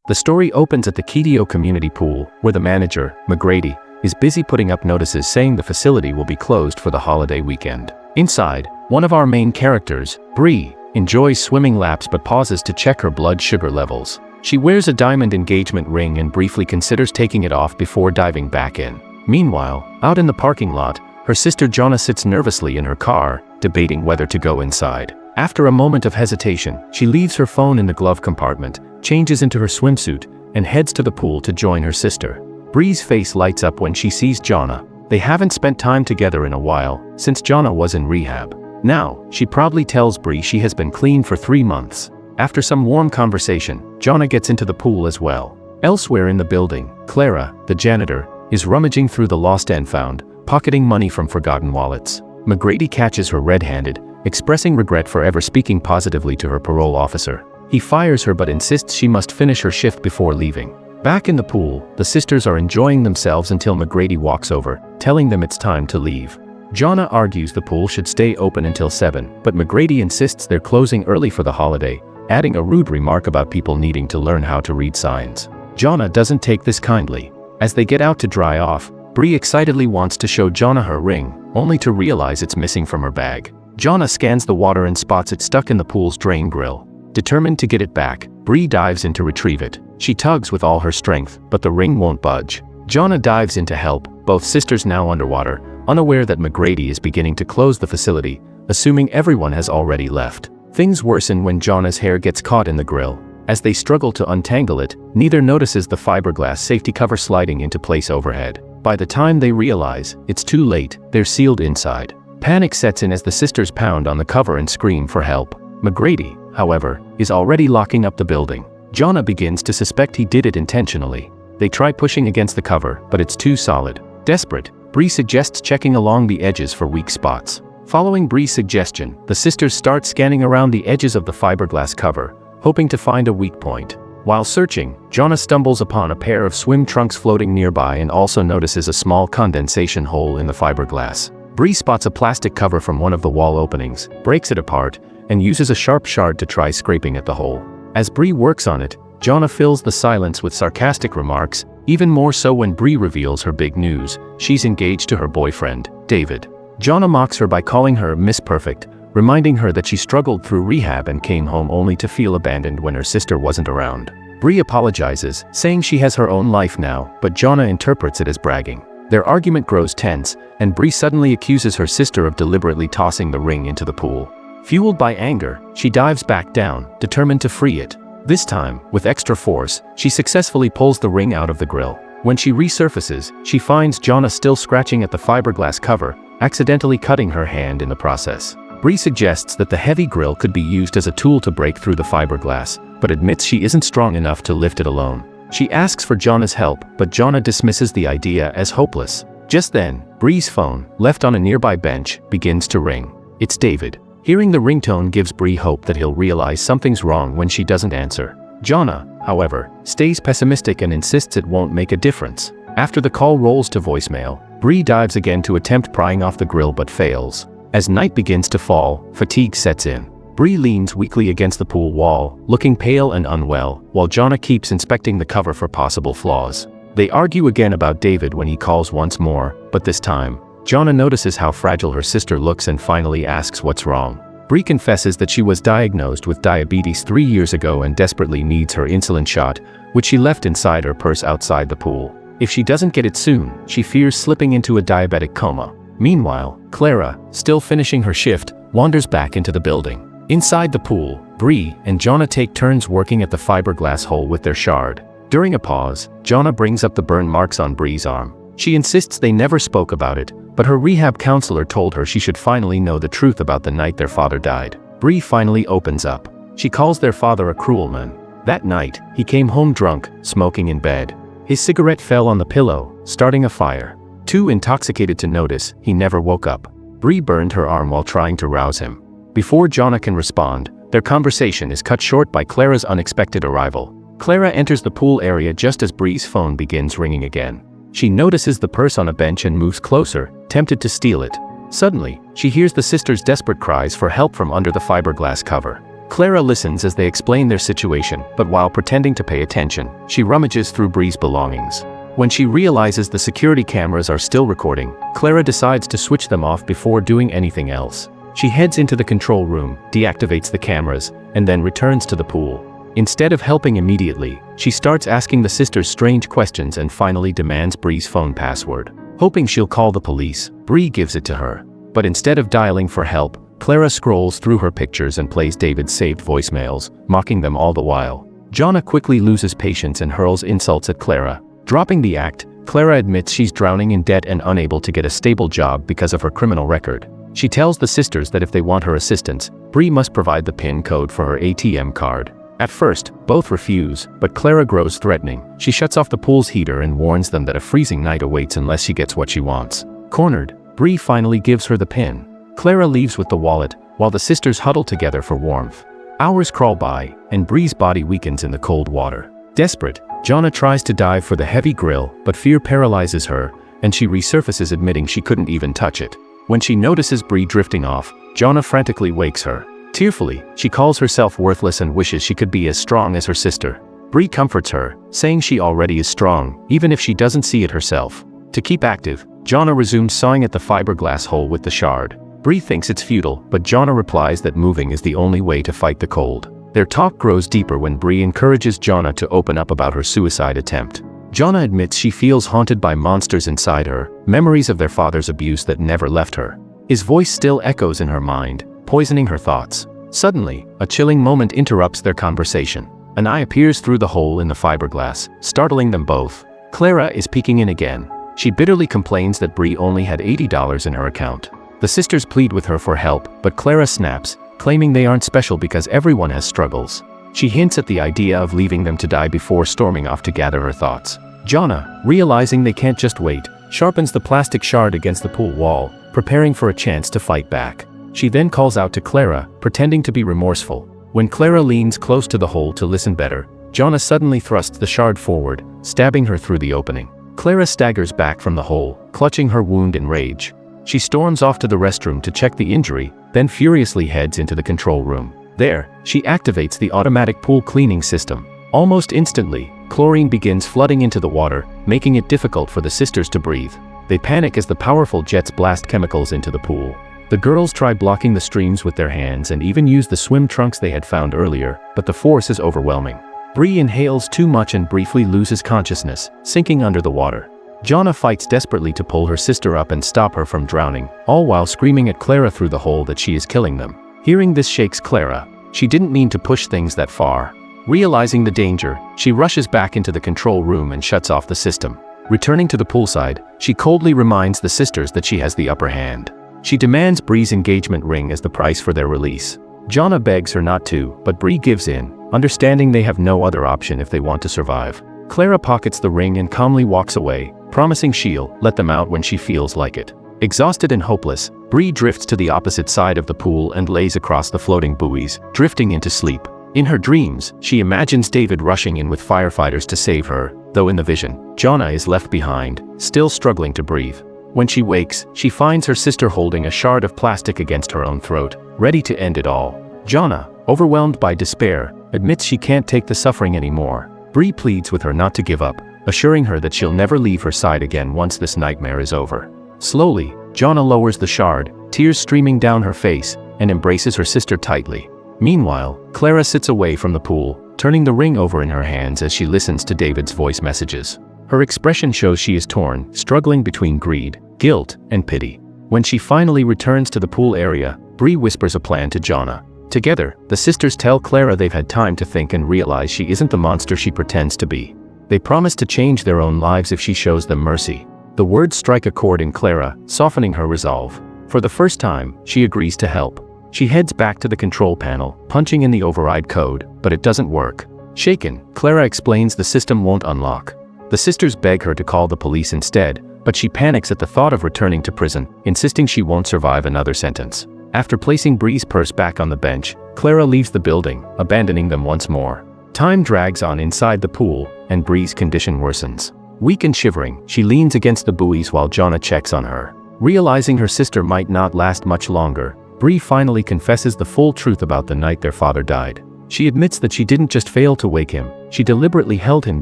The story opens at the Kedio community pool, where the manager, McGrady, is busy putting up notices saying the facility will be closed for the holiday weekend. Inside, one of our main characters, Bree, enjoys swimming laps but pauses to check her blood sugar levels. She wears a diamond engagement ring and briefly considers taking it off before diving back in. Meanwhile, out in the parking lot, her sister Jonna sits nervously in her car, debating whether to go inside. After a moment of hesitation, she leaves her phone in the glove compartment, changes into her swimsuit, and heads to the pool to join her sister. Bree's face lights up when she sees Jonna. They haven't spent time together in a while, since Jonna was in rehab. Now, she proudly tells Bree she has been clean for 3 months. After some warm conversation, Jonna gets into the pool as well. Elsewhere in the building, Clara, the janitor, is rummaging through the lost and found, pocketing money from forgotten wallets. McGrady catches her red-handed, expressing regret for ever speaking positively to her parole officer. He fires her but insists she must finish her shift before leaving. Back in the pool, the sisters are enjoying themselves until McGrady walks over, telling them it's time to leave. Jonna argues the pool should stay open until 7, but McGrady insists they're closing early for the holiday, adding a rude remark about people needing to learn how to read signs. Jonna doesn't take this kindly. As they get out to dry off, Bree excitedly wants to show Jonna her ring, only to realize it's missing from her bag. Jonna scans the water and spots it stuck in the pool's drain grill. Determined to get it back, Bree dives in to retrieve it. She tugs with all her strength, but the ring won't budge. Jonna dives in to help, both sisters now underwater, unaware that McGrady is beginning to close the facility, assuming everyone has already left. Things worsen when Jonna's hair gets caught in the grill. As they struggle to untangle it, neither notices the fiberglass safety cover sliding into place overhead. By the time they realize, it's too late, they're sealed inside. Panic sets in as the sisters pound on the cover and scream for help. McGrady, however, is already locking up the building. Jonna begins to suspect he did it intentionally. They try pushing against the cover, but it's too solid. Desperate, Bree suggests checking along the edges for weak spots. Following Bree's suggestion, the sisters start scanning around the edges of the fiberglass cover, hoping to find a weak point. While searching, Jonna stumbles upon a pair of swim trunks floating nearby and also notices a small condensation hole in the fiberglass. Bree spots a plastic cover from one of the wall openings, breaks it apart, and uses a sharp shard to try scraping at the hole. As Bree works on it, Jonna fills the silence with sarcastic remarks, even more so when Bree reveals her big news: she's engaged to her boyfriend, David. Jonna mocks her by calling her Miss Perfect, reminding her that she struggled through rehab and came home only to feel abandoned when her sister wasn't around. Bree apologizes, saying she has her own life now, but Jonna interprets it as bragging. Their argument grows tense, and Bree suddenly accuses her sister of deliberately tossing the ring into the pool. Fueled by anger, she dives back down, determined to free it. This time, with extra force, she successfully pulls the ring out of the grill. When she resurfaces, she finds Jonna still scratching at the fiberglass cover, accidentally cutting her hand in the process. Bree suggests that the heavy grill could be used as a tool to break through the fiberglass, but admits she isn't strong enough to lift it alone. She asks for Jonna's help, but Jonna dismisses the idea as hopeless. Just then, Bree's phone, left on a nearby bench, begins to ring. It's David. Hearing the ringtone gives Bree hope that he'll realize something's wrong when she doesn't answer. Jonna, however, stays pessimistic and insists it won't make a difference. After the call rolls to voicemail, Bree dives again to attempt prying off the grill but fails. As night begins to fall, fatigue sets in. Bree leans weakly against the pool wall, looking pale and unwell, while Jonna keeps inspecting the cover for possible flaws. They argue again about David when he calls once more, but this time, Jonna notices how fragile her sister looks and finally asks what's wrong. Bree confesses that she was diagnosed with diabetes 3 years ago and desperately needs her insulin shot, which she left inside her purse outside the pool. If she doesn't get it soon, she fears slipping into a diabetic coma. Meanwhile, Clara, still finishing her shift, wanders back into the building. Inside the pool, Bree and Jonna take turns working at the fiberglass hole with their shard. During a pause, Jonna brings up the burn marks on Bree's arm. She insists they never spoke about it, but her rehab counselor told her she should finally know the truth about the night their father died. Bree finally opens up. She calls their father a cruel man. That night, he came home drunk, smoking in bed. His cigarette fell on the pillow, starting a fire. Too intoxicated to notice, he never woke up. Bree burned her arm while trying to rouse him. Before Jonna can respond, their conversation is cut short by Clara's unexpected arrival. Clara enters the pool area just as Bree's phone begins ringing again. She notices the purse on a bench and moves closer, tempted to steal it. Suddenly, she hears the sisters' desperate cries for help from under the fiberglass cover. Clara listens as they explain their situation, but while pretending to pay attention, she rummages through Bree's belongings. When she realizes the security cameras are still recording, Clara decides to switch them off before doing anything else. She heads into the control room, deactivates the cameras, and then returns to the pool. Instead of helping immediately, she starts asking the sisters strange questions and finally demands Bree's phone password. Hoping she'll call the police, Bree gives it to her. But instead of dialing for help, Clara scrolls through her pictures and plays David's saved voicemails, mocking them all the while. Jonna quickly loses patience and hurls insults at Clara. Dropping the act, Clara admits she's drowning in debt and unable to get a stable job because of her criminal record. She tells the sisters that if they want her assistance, Bree must provide the PIN code for her ATM card. At first, both refuse, but Clara grows threatening. She shuts off the pool's heater and warns them that a freezing night awaits unless she gets what she wants. Cornered, Bree finally gives her the PIN. Clara leaves with the wallet, while the sisters huddle together for warmth. Hours crawl by, and Bree's body weakens in the cold water. Desperate, Jonna tries to dive for the heavy grill, but fear paralyzes her, and she resurfaces admitting she couldn't even touch it. When she notices Bree drifting off, Jonna frantically wakes her. Tearfully, she calls herself worthless and wishes she could be as strong as her sister. Bree comforts her, saying she already is strong, even if she doesn't see it herself. To keep active, Jonna resumes sawing at the fiberglass hole with the shard. Bree thinks it's futile, but Jonna replies that moving is the only way to fight the cold. Their talk grows deeper when Bree encourages Jonna to open up about her suicide attempt. Jonna admits she feels haunted by monsters inside her, memories of their father's abuse that never left her. His voice still echoes in her mind, poisoning her thoughts. Suddenly, a chilling moment interrupts their conversation. An eye appears through the hole in the fiberglass, startling them both. Clara is peeking in again. She bitterly complains that Bree only had $80 in her account. The sisters plead with her for help, but Clara snaps, claiming they aren't special because everyone has struggles. She hints at the idea of leaving them to die before storming off to gather her thoughts. Jonna, realizing they can't just wait, sharpens the plastic shard against the pool wall, preparing for a chance to fight back. She then calls out to Clara, pretending to be remorseful. When Clara leans close to the hole to listen better, Jonna suddenly thrusts the shard forward, stabbing her through the opening. Clara staggers back from the hole, clutching her wound in rage. She storms off to the restroom to check the injury, then furiously heads into the control room. There, she activates the automatic pool cleaning system. Almost instantly, chlorine begins flooding into the water, making it difficult for the sisters to breathe. They panic as the powerful jets blast chemicals into the pool. The girls try blocking the streams with their hands and even use the swim trunks they had found earlier, but the force is overwhelming. Bree inhales too much and briefly loses consciousness, sinking under the water. Jonna fights desperately to pull her sister up and stop her from drowning, all while screaming at Clara through the hole that she is killing them. Hearing this shakes Clara. She didn't mean to push things that far. Realizing the danger, she rushes back into the control room and shuts off the system. Returning to the poolside, she coldly reminds the sisters that she has the upper hand. She demands Bree's engagement ring as the price for their release. Jonna begs her not to, but Bree gives in, understanding they have no other option if they want to survive. Clara pockets the ring and calmly walks away, promising she'll let them out when she feels like it. Exhausted and hopeless, Bree drifts to the opposite side of the pool and lays across the floating buoys, drifting into sleep. In her dreams, she imagines David rushing in with firefighters to save her, though in the vision, Jonna is left behind, still struggling to breathe. When she wakes, she finds her sister holding a shard of plastic against her own throat, ready to end it all. Jonna, overwhelmed by despair, admits she can't take the suffering anymore. Bree pleads with her not to give up, assuring her that she'll never leave her side again once this nightmare is over. Slowly, Jonna lowers the shard, tears streaming down her face, and embraces her sister tightly. Meanwhile, Clara sits away from the pool, turning the ring over in her hands as she listens to David's voice messages. Her expression shows she is torn, struggling between greed, guilt, and pity. When she finally returns to the pool area, Bree whispers a plan to Jonna. Together, the sisters tell Clara they've had time to think and realize she isn't the monster she pretends to be. They promise to change their own lives if she shows them mercy. The words strike a chord in Clara, softening her resolve. For the first time, she agrees to help. She heads back to the control panel, punching in the override code, but it doesn't work. Shaken, Clara explains the system won't unlock. The sisters beg her to call the police instead, but she panics at the thought of returning to prison, insisting she won't survive another sentence. After placing Bree's purse back on the bench, Clara leaves the building, abandoning them once more. Time drags on inside the pool, and Bree's condition worsens. Weak and shivering, she leans against the buoys while Jonna checks on her. Realizing her sister might not last much longer, Bree finally confesses the full truth about the night their father died. She admits that she didn't just fail to wake him, she deliberately held him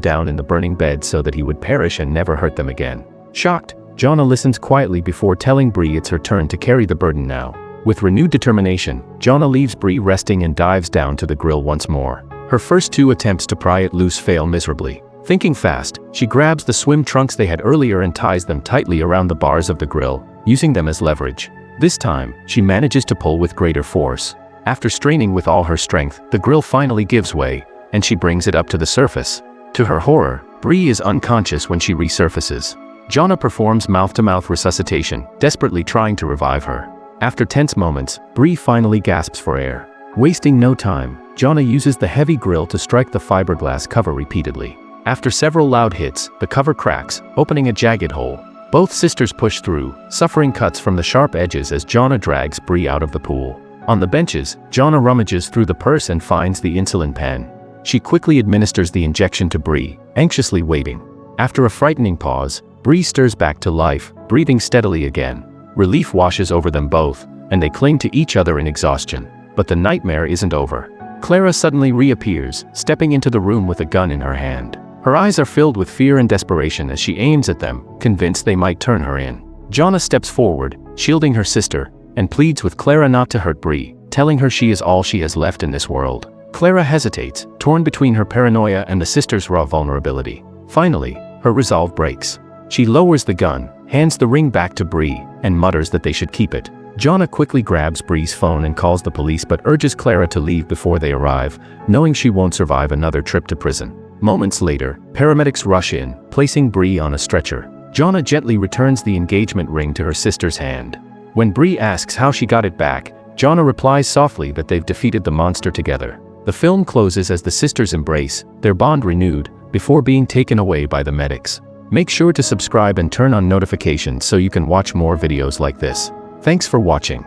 down in the burning bed so that he would perish and never hurt them again. Shocked, Jonna listens quietly before telling Bree it's her turn to carry the burden now. With renewed determination, Jonna leaves Bree resting and dives down to the grill once more. Her first 2 attempts to pry it loose fail miserably. Thinking fast, she grabs the swim trunks they had earlier and ties them tightly around the bars of the grill, using them as leverage. This time, she manages to pull with greater force. After straining with all her strength, the grill finally gives way, and she brings it up to the surface. To her horror, Bree is unconscious when she resurfaces. Jonna performs mouth-to-mouth resuscitation, desperately trying to revive her. After tense moments, Bree finally gasps for air. Wasting no time, Jonna uses the heavy grill to strike the fiberglass cover repeatedly. After several loud hits, the cover cracks, opening a jagged hole. Both sisters push through, suffering cuts from the sharp edges as Jonna drags Bree out of the pool. On the benches, Jonna rummages through the purse and finds the insulin pen. She quickly administers the injection to Bree, anxiously waiting. After a frightening pause, Bree stirs back to life, breathing steadily again. Relief washes over them both, and they cling to each other in exhaustion. But the nightmare isn't over. Clara suddenly reappears, stepping into the room with a gun in her hand. Her eyes are filled with fear and desperation as she aims at them, convinced they might turn her in. Jonna steps forward, shielding her sister, and pleads with Clara not to hurt Bree, telling her she is all she has left in this world. Clara hesitates, torn between her paranoia and the sister's raw vulnerability. Finally, her resolve breaks. She lowers the gun, hands the ring back to Bree, and mutters that they should keep it. Jonna quickly grabs Bree's phone and calls the police but urges Clara to leave before they arrive, knowing she won't survive another trip to prison. Moments later, paramedics rush in, placing Bree on a stretcher. Jonna gently returns the engagement ring to her sister's hand. When Bree asks how she got it back, Jonna replies softly that they've defeated the monster together. The film closes as the sisters embrace, their bond renewed, before being taken away by the medics. Make sure to subscribe and turn on notifications so you can watch more videos like this. Thanks for watching.